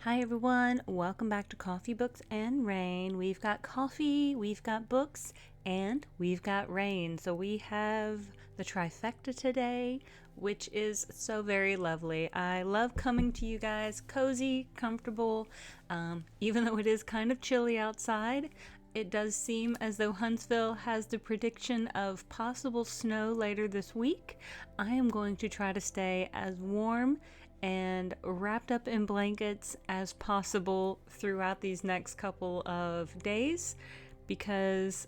Hi everyone, welcome back to Coffee, Books, and Rain. We've got coffee, we've got books, and we've got rain. So we have the trifecta today, which is so very lovely. I love coming to you guys cozy, comfortable, even though it is kind of chilly outside. It does seem as though Huntsville has the prediction of possible snow later this week. I am going to try to stay as warm and wrapped up in blankets as possible throughout these next couple of days because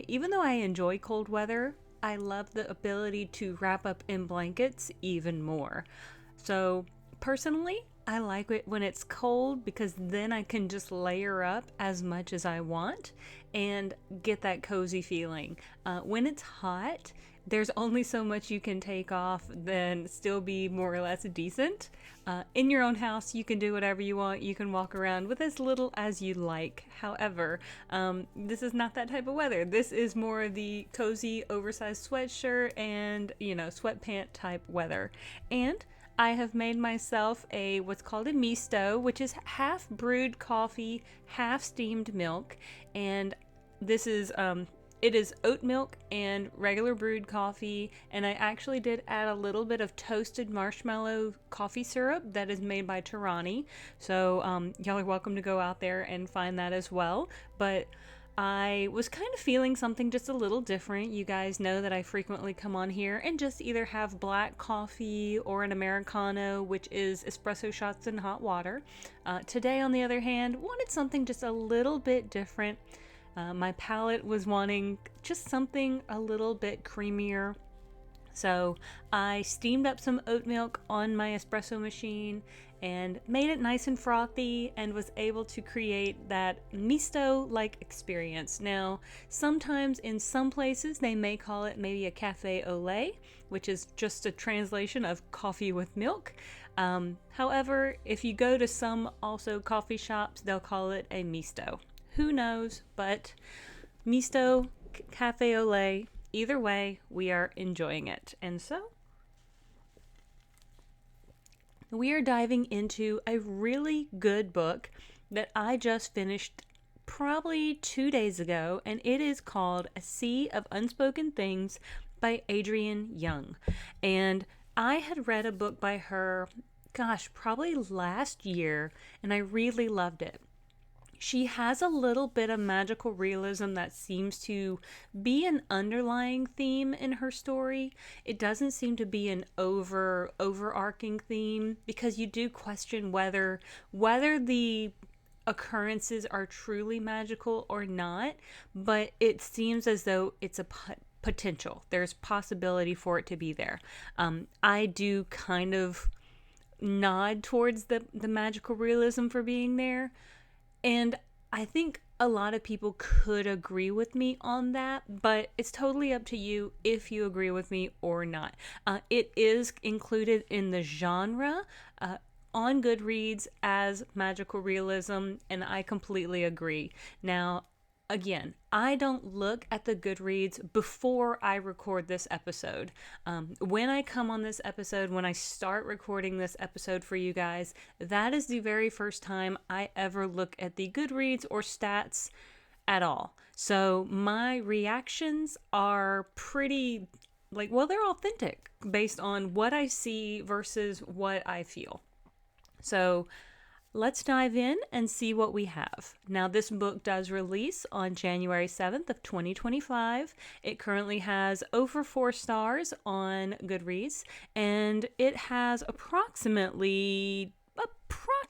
even though I enjoy cold weather, I love the ability to wrap up in blankets even more. So, personally, I like it when it's cold because then I can just layer up as much as I want and get that cozy feeling. When it's hot, there's only so much you can take off, then still be more or less decent. In your own house, you can do whatever you want. You can walk around with as little as you like. However, this is not that type of weather. This is more of the cozy, oversized sweatshirt and, sweatpant type weather. And I have made myself a what's called a misto, which is half brewed coffee, half steamed milk, and this is it is oat milk and regular brewed coffee, and I actually did add a little bit of toasted marshmallow coffee syrup that is made by Tarani. So y'all are welcome to go out there and find that as well. But I was kind of feeling something just a little different. You guys know that I frequently come on here and just either have black coffee or an Americano, which is espresso shots in hot water. Today, on the other hand, wanted something just a little bit different. My palate was wanting just something a little bit creamier. So I steamed up some oat milk on my espresso machine and made it nice and frothy and was able to create that misto-like experience. Now, sometimes in some places they may call it maybe a cafe au lait, which is just a translation of coffee with milk. However, if you go to some also coffee shops, they'll call it a misto. Who knows, but misto, cafe au lait, either way, we are enjoying it. And so, we are diving into a really good book that I just finished probably 2 days ago, and it is called A Sea of Unspoken Things by Adrienne Young. And I had read a book by her, probably last year, and I really loved it. She has a little bit of magical realism that seems to be an underlying theme in her story. It doesn't seem to be an overarching theme because you do question whether the occurrences are truly magical or not, but it seems as though it's a potential. There's possibility for it to be there. I do kind of nod towards the magical realism for being there. And I think a lot of people could agree with me on that, but it's totally up to you if you agree with me or not. It is included in the genre on Goodreads as magical realism, and I completely agree. Now, again, I don't look at the Goodreads before I record this episode. When I come on this episode, when I start recording this episode for you guys, that is the very first time I ever look at the Goodreads or stats at all. So my reactions are pretty, they're authentic based on what I see versus what I feel. So let's dive in and see what we have. Now, this book does release on January 7th of 2025. It currently has over 4 stars on Goodreads, and it has approximately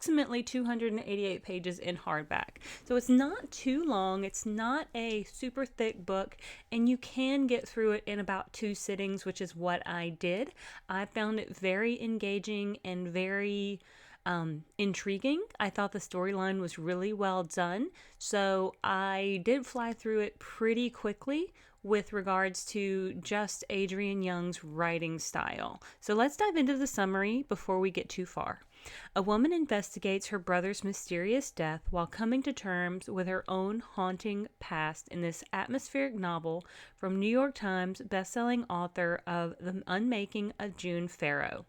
288 pages in hardback. So it's not too long. It's not a super thick book, and you can get through it in about 2 sittings, which is what I did. I found it very engaging and very intriguing. I thought the storyline was really well done, so I did fly through it pretty quickly with regards to just Adrienne Young's writing style. So let's dive into the summary before we get too far. A woman investigates her brother's mysterious death while coming to terms with her own haunting past in this atmospheric novel from New York Times bestselling author of The Unmaking of June Farrow.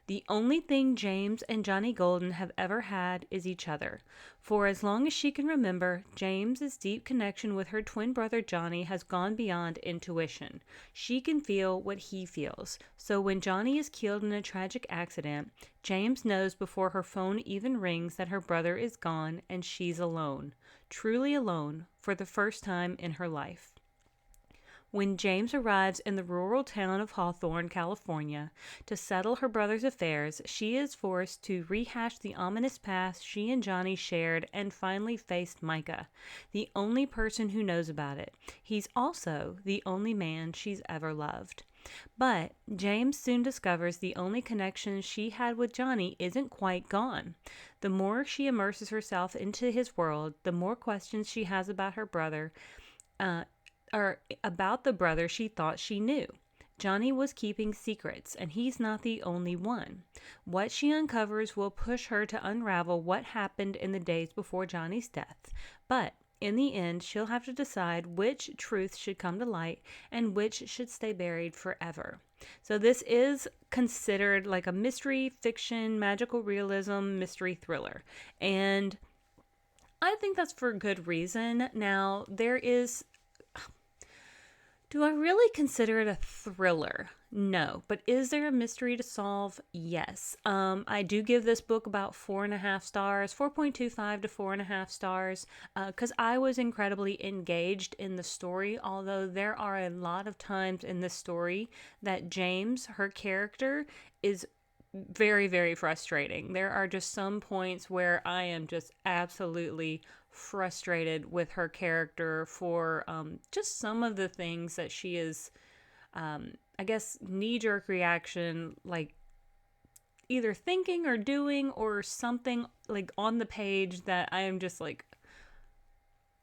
The only thing James and Johnny Golden have ever had is each other. For as long as she can remember, James's deep connection with her twin brother Johnny has gone beyond intuition. She can feel what he feels. So when Johnny is killed in a tragic accident, James knows before her phone even rings that her brother is gone and she's alone. Truly alone for the first time in her life. When James arrives in the rural town of Hawthorne, California, to settle her brother's affairs, she is forced to rehash the ominous past she and Johnny shared and finally faced Micah, the only person who knows about it. He's also the only man she's ever loved. But James soon discovers the only connection she had with Johnny isn't quite gone. The more she immerses herself into his world, the more questions she has about her brother, or about the brother she thought she knew. Johnny was keeping secrets, and he's not the only one. What she uncovers will push her to unravel what happened in the days before Johnny's death. But in the end, she'll have to decide which truth should come to light and which should stay buried forever. So this is considered like a mystery fiction, magical realism, mystery thriller. And I think that's for good reason. Now, do I really consider it a thriller? No. But is there a mystery to solve? Yes. I do give this book about 4.5 stars, 4.25 to 4.5 stars, because I was incredibly engaged in the story, although there are a lot of times in this story that James, her character, is very, very frustrating. There are just some points where I am just absolutely frustrated with her character for just some of the things that she is, I guess, knee-jerk reaction, like either thinking or doing or something like on the page that I am just like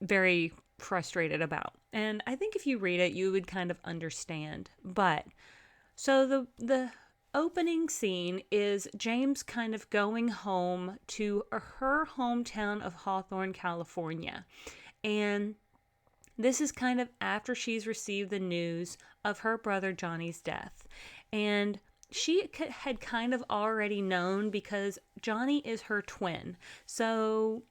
very frustrated about. And I think if you read it, you would kind of understand. But so the opening scene is James kind of going home to her hometown of Hawthorne, California. And this is kind of after she's received the news of her brother Johnny's death. And she had kind of already known because Johnny is her twin. So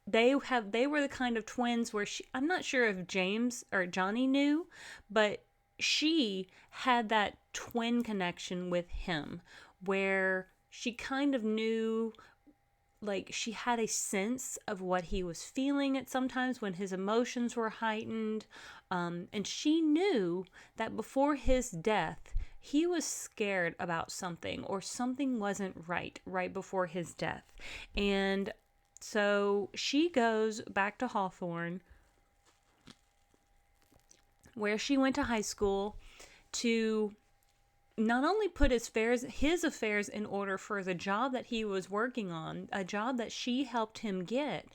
they were the kind of twins where I'm not sure if James or Johnny knew, but she had that twin connection with him where she kind of knew, like she had a sense of what he was feeling at sometimes when his emotions were heightened. And she knew that before his death, he was scared about something or something wasn't right before his death. And so she goes back to Hawthorne, where she went to high school, to not only put his affairs in order for the job that he was working on, a job that she helped him get,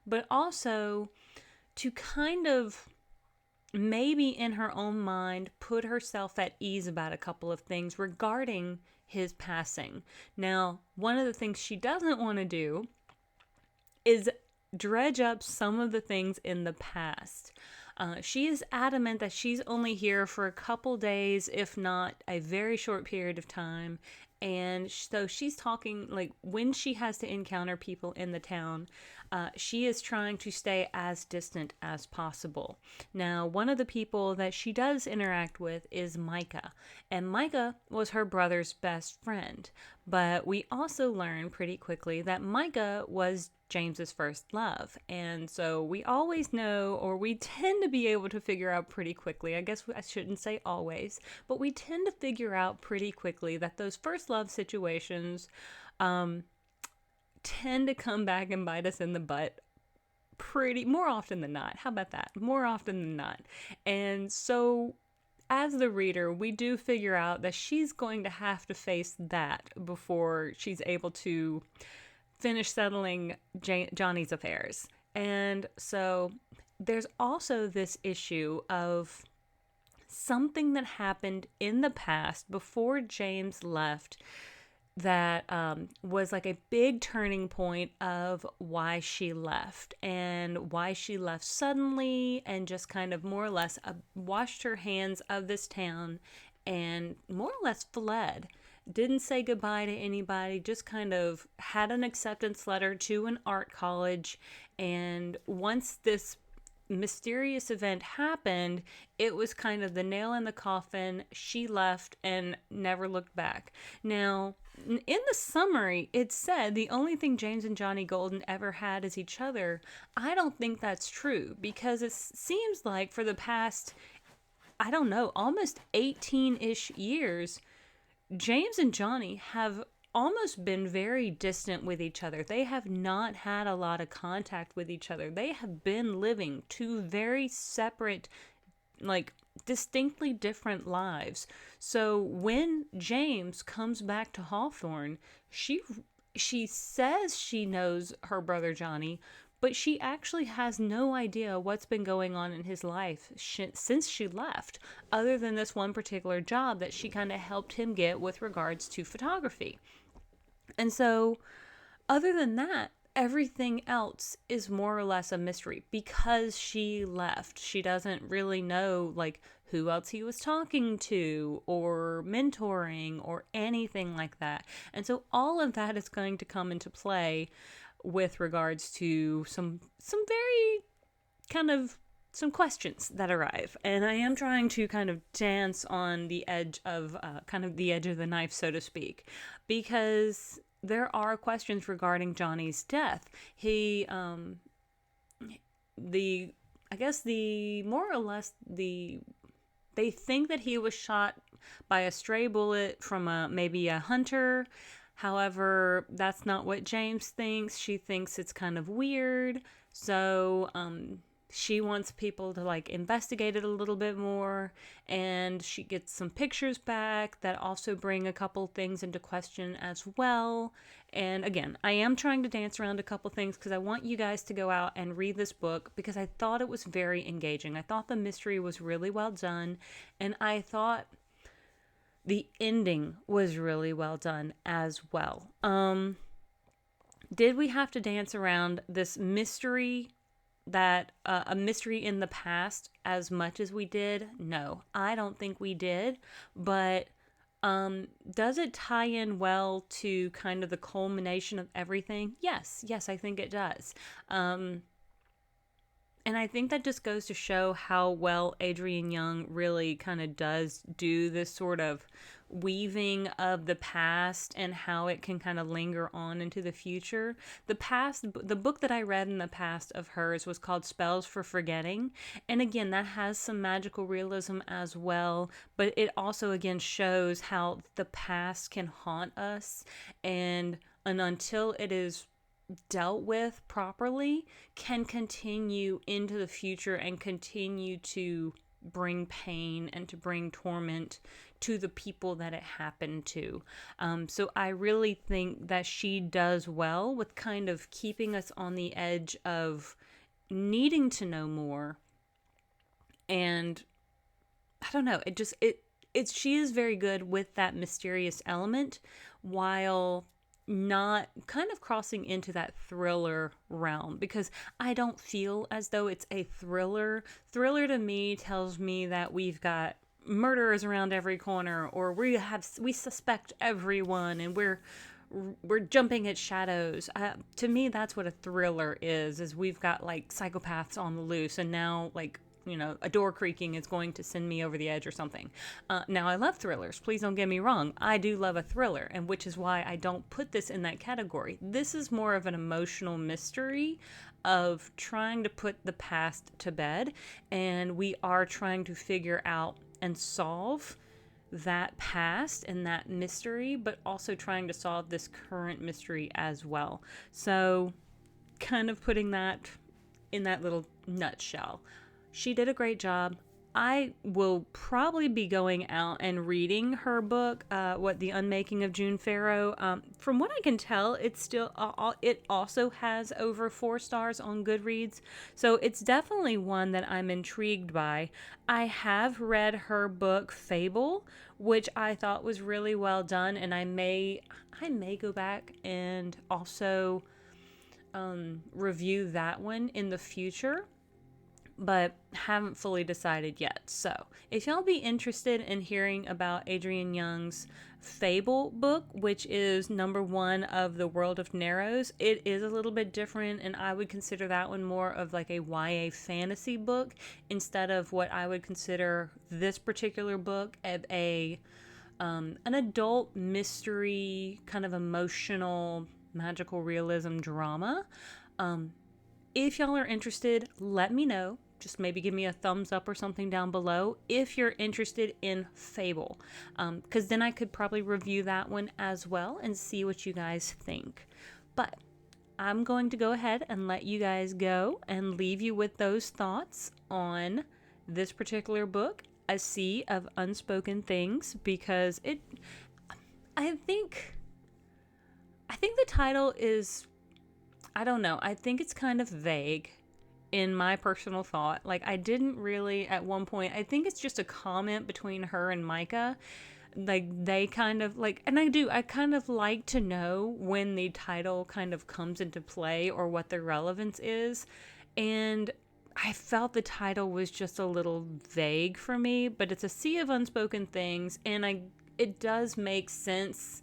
but also to kind of maybe in her own mind put herself at ease about a couple of things regarding his passing. Now, one of the things she doesn't want to do is dredge up some of the things in the past. She is adamant that she's only here for a couple days, if not a very short period of time. And so she's talking, like, when she has to encounter people in the town, she is trying to stay as distant as possible. Now, one of the people that she does interact with is Micah. And Micah was her brother's best friend. But we also learn pretty quickly that Micah was James's first love. And so we always know, or we tend to be able to figure out pretty quickly, I guess I shouldn't say always, but we tend to figure out pretty quickly that those first love situations tend to come back and bite us in the butt more often than not. How about that? More often than not. And so as the reader, we do figure out that she's going to have to face that before she's able to finish settling Johnny's affairs. And so there's also this issue of something that happened in the past before James left that was like a big turning point of why she left, and why she left suddenly and just kind of more or less washed her hands of this town and more or less fled. didn't say goodbye to anybody, just kind of had an acceptance letter to an art college. And once this mysterious event happened, it was kind of the nail in the coffin. She left and never looked back. Now, in the summary, it said the only thing James and Johnny Golden ever had is each other. I don't think that's true, because it seems like for the past, I don't know, almost 18-ish years, James and Johnny have almost been very distant with each other. They have not had a lot of contact with each other. They have been living two very separate, like, distinctly different lives. So when James comes back to Hawthorne, she says she knows her brother Johnny, but she actually has no idea what's been going on in his life since she left, other than this one particular job that she kind of helped him get with regards to photography. And so, other than that, everything else is more or less a mystery because she left. She doesn't really know, like, who else he was talking to or mentoring or anything like that. And so all of that is going to come into play with regards to some very kind of some questions that arrive. And I am trying to kind of dance on the edge of kind of the edge of the knife, so to speak, because there are questions regarding Johnny's death. He the I guess the more or less they think that he was shot by a stray bullet from maybe a hunter. However, that's not what James thinks. She thinks it's kind of weird. So, she wants people to like investigate it a little bit more, and she gets some pictures back that also bring a couple things into question as well. And again, I am trying to dance around a couple things because I want you guys to go out and read this book because I thought it was very engaging. I thought the mystery was really well done, and I thought the ending was really well done as well. Did we have to dance around this mystery, that a mystery in the past, as much as we did? No, I don't think we did. But does it tie in well to kind of the culmination of everything? Yes, I think it does. And I think that just goes to show how well Adrienne Young really kind of does do this sort of weaving of the past and how it can kind of linger on into the future. The book that I read in the past of hers was called Spells for Forgetting. And again, that has some magical realism as well, but it also again shows how the past can haunt us, and until it is dealt with properly, can continue into the future and continue to bring pain and to bring torment to the people that it happened to. So I really think that she does well with kind of keeping us on the edge of needing to know more. And I don't know, she is very good with that mysterious element while not kind of crossing into that thriller realm, because I don't feel as though it's a thriller. Thriller to me tells me that we've got murderers around every corner, or we suspect everyone, and we're jumping at shadows. To me, that's what a thriller is we've got like psychopaths on the loose, and now like, you know, a door creaking is going to send me over the edge or something. Now, I love thrillers. Please don't get me wrong. I do love a thriller, and which is why I don't put this in that category. This is more of an emotional mystery of trying to put the past to bed, and we are trying to figure out and solve that past and that mystery, but also trying to solve this current mystery as well. So, kind of putting that in that little nutshell. She did a great job. I will probably be going out and reading her book, The Unmaking of June Farrow. From what I can tell, it's still it also has over 4 stars on Goodreads, so it's definitely one that I'm intrigued by. I have read her book Fable, which I thought was really well done, and I may go back and also review that one in the future. but haven't fully decided yet. So if y'all be interested in hearing about Adrienne Young's Fable book, which is number 1 of the World of Narrows, it is a little bit different, and I would consider that one more of like a YA fantasy book instead of what I would consider this particular book of an adult mystery, kind of emotional, magical realism drama. If y'all are interested, let me know. Just maybe give me a thumbs up or something down below if you're interested in Fable, because then I could probably review that one as well and see what you guys think. But I'm going to go ahead and let you guys go and leave you with those thoughts on this particular book, A Sea of Unspoken Things, because I think the title is, I don't know, I think it's kind of vague in my personal thought. Like, I didn't really, at one point, I think it's just a comment between her and Micah. Like, they kind of, like, and I kind of like to know when the title kind of comes into play or what the relevance is. And I felt the title was just a little vague for me, but it's A Sea of Unspoken Things, and it does make sense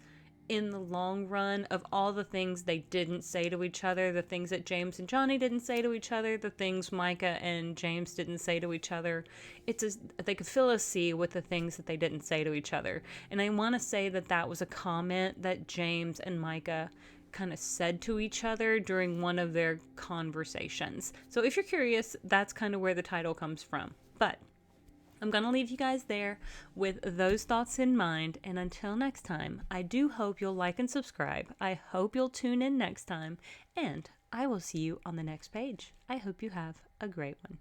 in the long run of all the things they didn't say to each other, the things that James and Johnny didn't say to each other, the things Micah and James didn't say to each other. They could fill a sea with the things that they didn't say to each other. And I want to say that was a comment that James and Micah kind of said to each other during one of their conversations. So if you're curious, that's kind of where the title comes from. But I'm going to leave you guys there with those thoughts in mind. And until next time, I do hope you'll like and subscribe. I hope you'll tune in next time. And I will see you on the next page. I hope you have a great one.